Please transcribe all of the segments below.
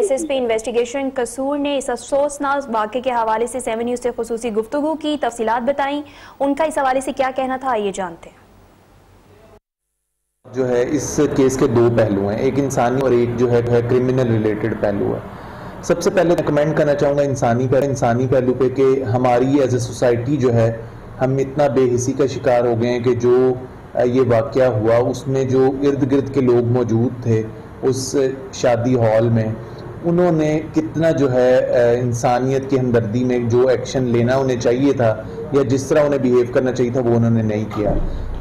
Cases पे investigation कसूर ने इस अफसोसनाक वाक़े के हवाले से 7 न्यूज़ से खुसूसी गुफ्तगू की, तफसीलात बताई। उनका इस हवाले से क्या कहना था, आइए जानते हैं। जो है इस केस के दो पहलू हैं, एक इंसानी और एक जो है क्रिमिनल रिलेटेड पहलू है। सबसे पहले मैं कमेंट करना चाहूँगा इंसानी पहलू पे कि हमारी एज ए सोसाइटी जो है हम इतना बेहिसी का शिकार हो गए हैं कि जो ये वाक़या हुआ उसमें जो इर्द गिर्द के लोग मौजूद थे उस शादी हॉल में, उन्होंने कितना जो है इंसानियत की हमदर्दी में जो एक्शन लेना उन्हें चाहिए था या जिस तरह उन्हें बिहेव करना चाहिए था वो उन्होंने नहीं किया।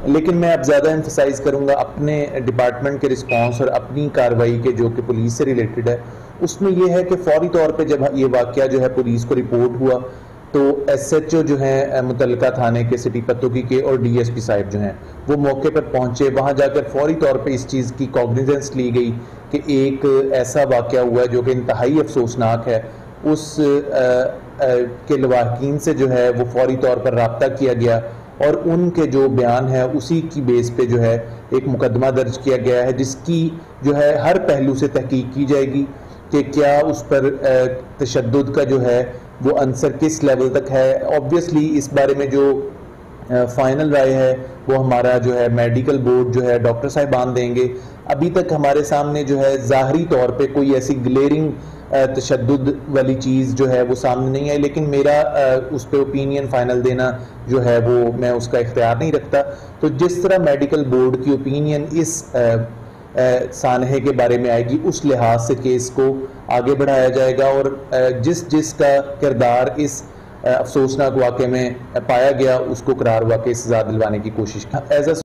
लेकिन मैं अब ज़्यादा एम्फसाइज़ करूँगा अपने डिपार्टमेंट के रिस्पांस और अपनी कार्रवाई के जो कि पुलिस से रिलेटेड है, उसमें यह है कि फौरी तौर पे जब ये वाक़या जो है पुलिस को रिपोर्ट हुआ तो SHO जो है मुतल्लिका थाने के सिटी पत्तोकी के और DSP साहब जो हैं वो मौके पर पहुंचे। वहां जाकर फौरी तौर पे इस चीज़ की कॉग्निजेंस ली गई कि एक ऐसा वाक़या हुआ है जो कि इंतहाई अफसोसनाक है। उस के लवाहकीन से जो है वो फौरी तौर पर रब्ता किया गया और उनके जो बयान है उसी की बेस पे जो है एक मुकदमा दर्ज किया गया है, जिसकी जो है हर पहलू से तहकीक की जाएगी कि क्या उस पर तशद्दुद का जो है वो आंसर किस लेवल तक है। ऑब्वियसली इस बारे में जो फाइनल राय है वो हमारा जो है मेडिकल बोर्ड जो है डॉक्टर साहिबान देंगे। अभी तक हमारे सामने जो है ज़ाहरी तौर पे कोई ऐसी ग्लेरिंग तशद्दुद वाली चीज़ जो है वो सामने नहीं आई, लेकिन मेरा उस पर ओपिनियन फाइनल देना जो है वो मैं उसका इख्तियार नहीं रखता। तो जिस तरह मेडिकल बोर्ड की ओपिनियन इस सानहे के बारे में आएगी उस लिहाज से केस को आगे बढ़ाया जाएगा और जिसका किरदार इस अफसोसनाक वाक़े में पाया गया उसको करार वाक़े सज़ा दिलवाने की कोशिश एज